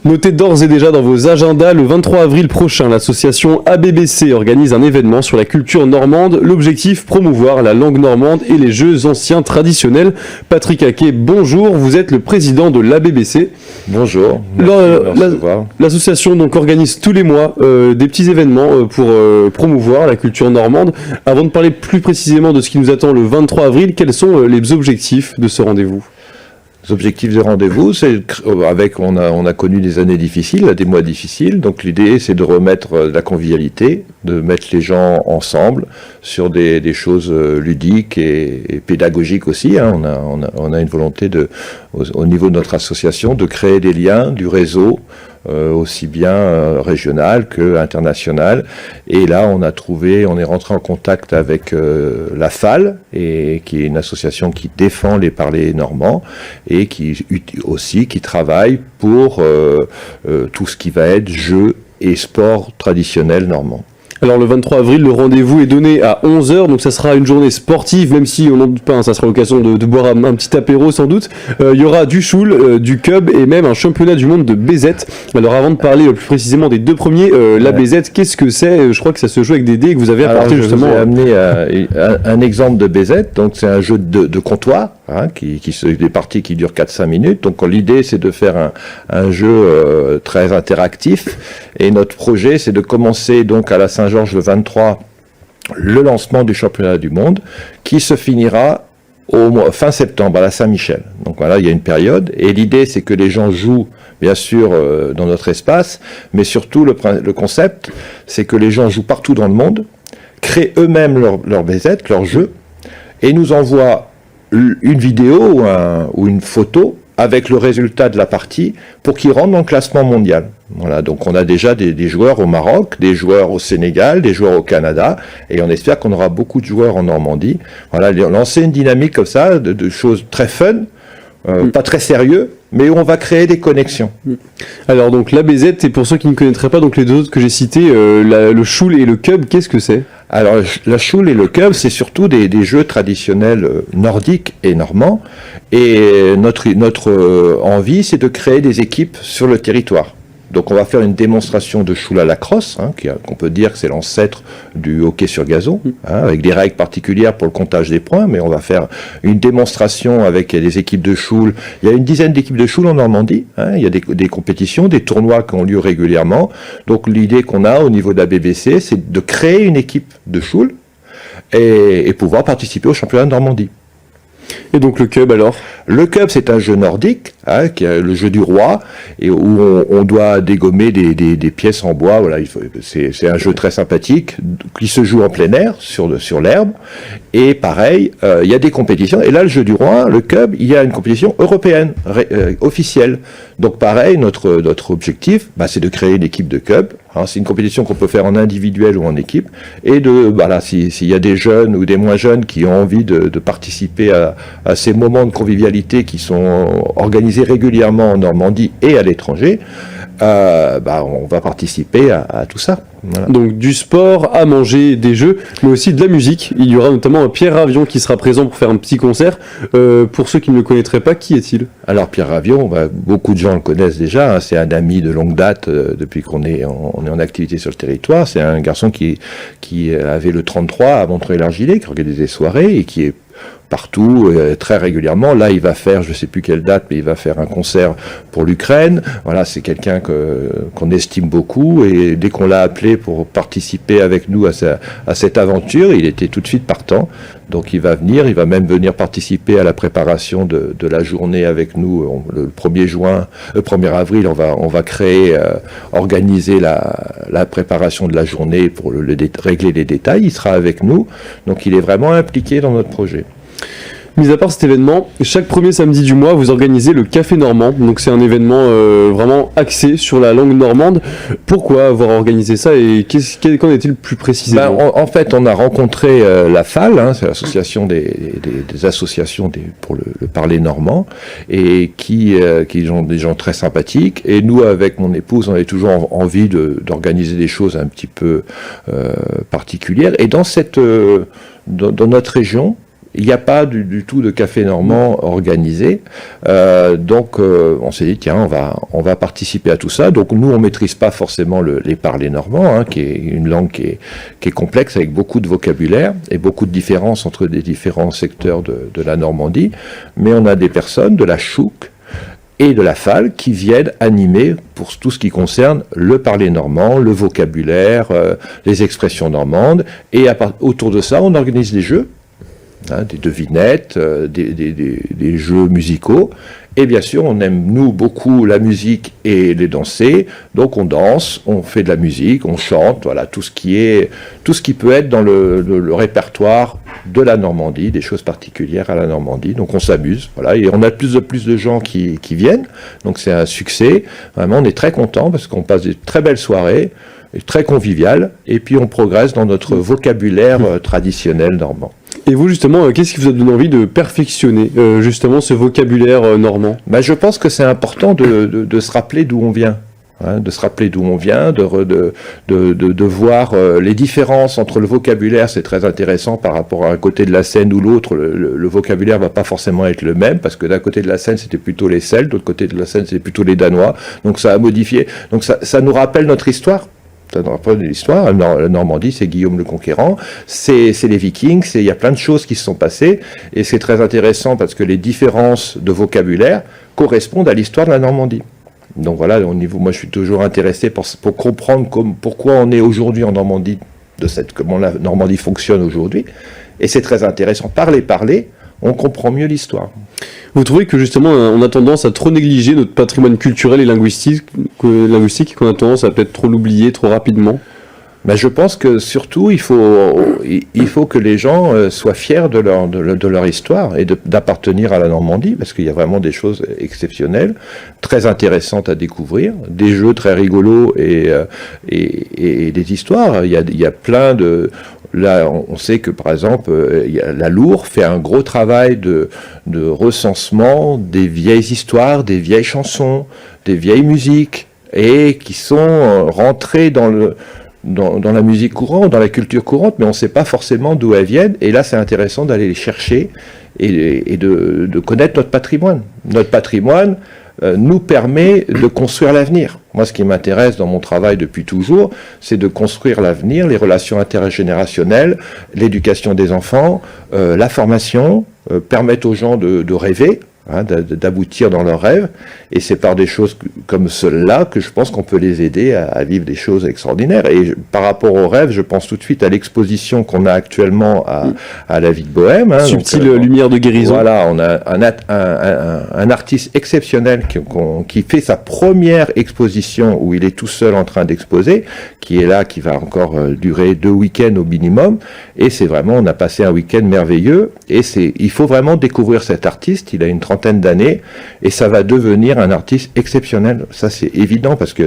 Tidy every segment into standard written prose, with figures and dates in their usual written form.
Notez d'ores et déjà dans vos agendas, le 23 avril prochain, l'association ABBC organise un événement sur la culture normande. L'objectif, promouvoir la langue normande et les jeux anciens traditionnels. Patrick Haquet, bonjour, vous êtes le président de l'ABBC. Bonjour, l'association donc organise tous les mois des petits événements pour promouvoir la culture normande. Avant de parler plus précisément de ce qui nous attend le 23 avril, quels sont les objectifs de ce rendez-vous ? Les objectifs de rendez-vous, c'est on a connu des années difficiles, des mois difficiles, donc l'idée c'est de remettre de la convivialité, de mettre les gens ensemble sur des choses ludiques et pédagogiques aussi. Hein. On a une volonté au niveau de notre association de créer des liens, du réseau, aussi bien régional que international. Et là, on est rentré en contact avec la FAL, qui est une association qui défend les parlers normands et qui travaille pour tout ce qui va être jeux et sport traditionnel normand. Alors le 23 avril, le rendez-vous est donné à 11h, donc ça sera une journée sportive, même si on n'en doute pas, hein, ça sera l'occasion de boire un petit apéro sans doute. Il y aura du choul, du cub et même un championnat du monde de BZ. Alors avant de parler plus précisément des deux premiers, la BZ, qu'est-ce que c'est ? Je crois que ça se joue avec des dés que vous avez apporté justement. Je vous ai amené un exemple de BZ, donc c'est un jeu de comptoir, hein, des parties qui durent 4-5 minutes. Donc l'idée c'est de faire un jeu très interactif et notre projet c'est de commencer donc à la Saint-Georges le 23, le lancement du championnat du monde qui se finira fin septembre à la Saint-Michel. Donc voilà, il y a une période et l'idée c'est que les gens jouent bien sûr dans notre espace, mais surtout le concept c'est que les gens jouent partout dans le monde, créent eux-mêmes leur BZ, leur jeu et nous envoient une vidéo ou une photo avec le résultat de la partie pour qu'ils rentrent dans le classement mondial. Voilà, donc on a déjà des joueurs au Maroc, des joueurs au Sénégal, des joueurs au Canada, et on espère qu'on aura beaucoup de joueurs en Normandie. Voilà, lancer une dynamique comme ça, de choses très fun, pas très sérieux, mais où on va créer des connexions. Alors donc la BZ, et pour ceux qui ne connaîtraient pas, donc les deux autres que j'ai cités, le choul et le cub, qu'est-ce que c'est ? Alors la choul et le cub, c'est surtout des jeux traditionnels nordiques et normands, et notre envie, c'est de créer des équipes sur le territoire. Donc on va faire une démonstration de choul à la crosse, hein, qu'on peut dire que c'est l'ancêtre du hockey sur gazon, hein, avec des règles particulières pour le comptage des points, mais on va faire une démonstration avec des équipes de choul. Il y a une dizaine d'équipes de choul en Normandie, hein, il y a des compétitions, des tournois qui ont lieu régulièrement. Donc l'idée qu'on a au niveau de la BBC, c'est de créer une équipe de choul et pouvoir participer au championnat de Normandie. Et donc le cub alors ? Le cub c'est un jeu nordique, hein, qui est le jeu du roi, et où on doit dégommer des pièces en bois. Voilà, c'est un jeu très sympathique qui se joue en plein air sur l'herbe. Et pareil, il y a des compétitions. Et là, le jeu du roi, le cub, il y a une compétition européenne officielle. Donc pareil, notre objectif, c'est de créer une équipe de cub. Alors, c'est une compétition qu'on peut faire en individuel ou en équipe. Et s'il y a des jeunes ou des moins jeunes qui ont envie de participer à ces moments de convivialité qui sont organisés régulièrement en Normandie et à l'étranger, on va participer à tout ça. Voilà. Donc du sport, à manger, des jeux, mais aussi de la musique. Il y aura notamment Pierre Ravion qui sera présent pour faire un petit concert. Pour ceux qui ne le connaîtraient pas, qui est-il ? Alors Pierre Ravion, beaucoup de gens le connaissent déjà, hein, c'est un ami de longue date depuis qu'on est en activité sur le territoire. C'est un garçon qui avait le 33 à Montreuil-l'Argilé, qui organisait des soirées et qui est partout, très régulièrement. Là, il va faire, je ne sais plus quelle date, mais il va faire un concert pour l'Ukraine. Voilà, c'est quelqu'un qu'on estime beaucoup, et dès qu'on l'a appelé pour participer avec nous à cette aventure, il était tout de suite partant. Donc il va venir, il va même venir participer à la préparation de la journée avec nous. Le 1er avril, on va organiser la préparation de la journée pour régler les détails. Il sera avec nous, donc il est vraiment impliqué dans notre projet. Mis à part cet événement, chaque premier samedi du mois, vous organisez le Café Normand. Donc c'est un événement vraiment axé sur la langue normande. Pourquoi avoir organisé ça et qu'en est-il plus précisément ? En fait, on a rencontré la FAL, hein, c'est l'association des associations pour le parler normand, et qui sont des gens très sympathiques. Et nous, avec mon épouse, on avait toujours envie d'organiser des choses un petit peu particulières. Et dans notre région, Il n'y a pas du tout de café normand organisé. Donc, on s'est dit, tiens, on va participer à tout ça. Donc, nous, on ne maîtrise pas forcément les parlers normands, hein, qui est une langue qui est complexe, avec beaucoup de vocabulaire et beaucoup de différences entre les différents secteurs de la Normandie. Mais on a des personnes de la Chouque et de la Fal qui viennent animer pour tout ce qui concerne le parler normand, le vocabulaire, les expressions normandes. Et autour de ça, on organise des jeux. Hein, des devinettes, des jeux musicaux. Et bien sûr, on aime, nous, beaucoup la musique et les danser. Donc, on danse, on fait de la musique, on chante, voilà, tout ce qui peut être dans le répertoire de la Normandie, des choses particulières à la Normandie. Donc, on s'amuse, voilà. Et on a de plus de gens qui viennent. Donc, c'est un succès. Vraiment, on est très contents parce qu'on passe de très belles soirées, très conviviales. Et puis, on progresse dans notre vocabulaire traditionnel normand. Et vous, justement, qu'est-ce qui vous a donné envie de perfectionner, justement, ce vocabulaire normand ? Je pense que c'est important de se rappeler d'où on vient. Hein, de se rappeler d'où on vient, de voir les différences entre le vocabulaire, c'est très intéressant par rapport à un côté de la Seine ou l'autre. Le vocabulaire va pas forcément être le même, parce que d'un côté de la Seine, c'était plutôt les Celtes, de l'autre côté de la Seine, c'était plutôt les Danois. Donc ça a modifié. Donc ça nous rappelle notre histoire. Ça nous rappelle l'histoire. La Normandie, c'est Guillaume le Conquérant, c'est les Vikings, il y a plein de choses qui se sont passées, et c'est très intéressant parce que les différences de vocabulaire correspondent à l'histoire de la Normandie. Donc voilà, moi je suis toujours intéressé pour comprendre pourquoi on est aujourd'hui en Normandie, comment la Normandie fonctionne aujourd'hui, et c'est très intéressant. Par les parler, on comprend mieux l'histoire. Vous trouvez que justement on a tendance à trop négliger notre patrimoine culturel et linguistique, qu'on a tendance à peut-être trop l'oublier trop rapidement ? Je pense que surtout il faut que les gens soient fiers de leur histoire et d'appartenir à la Normandie, parce qu'il y a vraiment des choses exceptionnelles, très intéressantes à découvrir, des jeux très rigolos et des histoires. Il y a plein de... Là, on sait que, par exemple, la Loure fait un gros travail de recensement des vieilles histoires, des vieilles chansons, des vieilles musiques, et qui sont rentrées dans la musique courante, dans la culture courante, mais on ne sait pas forcément d'où elles viennent. Et là, c'est intéressant d'aller les chercher et de connaître notre patrimoine. Notre patrimoine nous permet de construire l'avenir. Moi, ce qui m'intéresse dans mon travail depuis toujours, c'est de construire l'avenir, les relations intergénérationnelles, l'éducation des enfants, la formation, permettre aux gens de rêver, hein, d'aboutir dans leurs rêves, et c'est par des choses comme cela que je pense qu'on peut les aider à vivre des choses extraordinaires. Et par rapport aux rêves, je pense tout de suite à l'exposition qu'on a actuellement à la Vie de Bohème. Hein, Subtile lumière de guérison. Voilà, on a un artiste exceptionnel qui fait sa première exposition où il est tout seul en train d'exposer, qui est là, qui va encore durer 2 week-ends au minimum, et c'est vraiment, on a passé un week-end merveilleux, et il faut vraiment découvrir cet artiste. Il a une 30aine d'années, et ça va devenir un artiste exceptionnel. Ça, c'est évident, parce que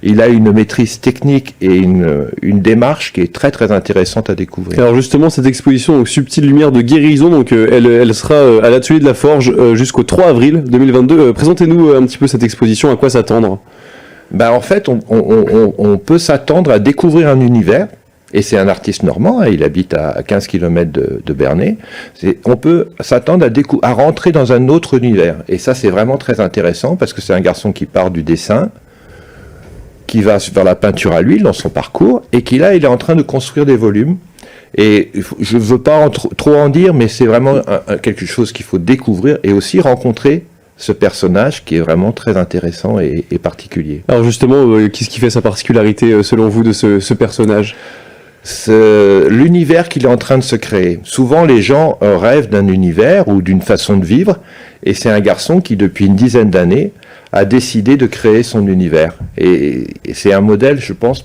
il a une maîtrise technique et une démarche qui est très très intéressante à découvrir. Alors justement, cette exposition, donc, Subtile lumière de guérison, donc elle sera à l'atelier de la Forge jusqu'au 3 avril 2022. Présentez-nous un petit peu cette exposition, à quoi s'attendre ? En fait, on peut s'attendre à découvrir un univers. Et c'est un artiste normand, hein, il habite à 15 km de Bernay. On peut s'attendre à rentrer dans un autre univers. Et ça, c'est vraiment très intéressant, parce que c'est un garçon qui part du dessin, qui va vers la peinture à l'huile dans son parcours, et il est en train de construire des volumes. Et je ne veux pas trop en dire, mais c'est vraiment quelque chose qu'il faut découvrir et aussi rencontrer ce personnage qui est vraiment très intéressant et particulier. Alors justement, qu'est-ce qui fait sa particularité selon vous de ce personnage ? L'univers qu'il est en train de se créer. Souvent, les gens rêvent d'un univers ou d'une façon de vivre, et c'est un garçon qui, depuis une 10aine d'années, a décidé de créer son univers. Et c'est un modèle, je pense,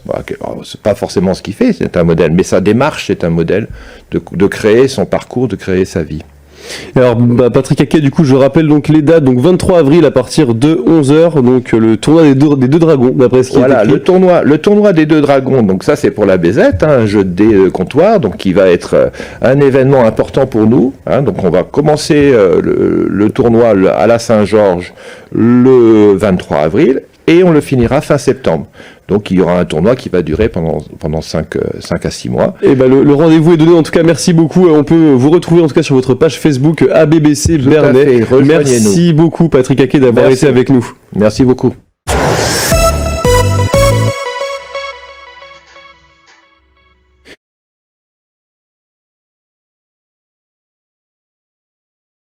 c'est pas forcément ce qu'il fait, c'est un modèle, mais sa démarche, c'est un modèle de créer son parcours, de créer sa vie. Alors Patrick Haquet, du coup je rappelle donc les dates, donc 23 avril à partir de 11h, donc le tournoi des deux dragons, d'après ce qui est écrit. Le tournoi des deux dragons, donc ça c'est pour la BZ, hein, un jeu de dés comptoir, donc qui va être un événement important pour nous, hein, donc on va commencer le tournoi à la Saint-Georges le 23 avril, et on le finira fin septembre. Donc il y aura un tournoi qui va durer pendant 5 à 6 mois. Et ben le rendez-vous est donné. En tout cas, merci beaucoup. On peut vous retrouver en tout cas sur votre page Facebook ABBC Bernay. Merci beaucoup Patrick Haquet d'avoir été avec nous. Merci beaucoup.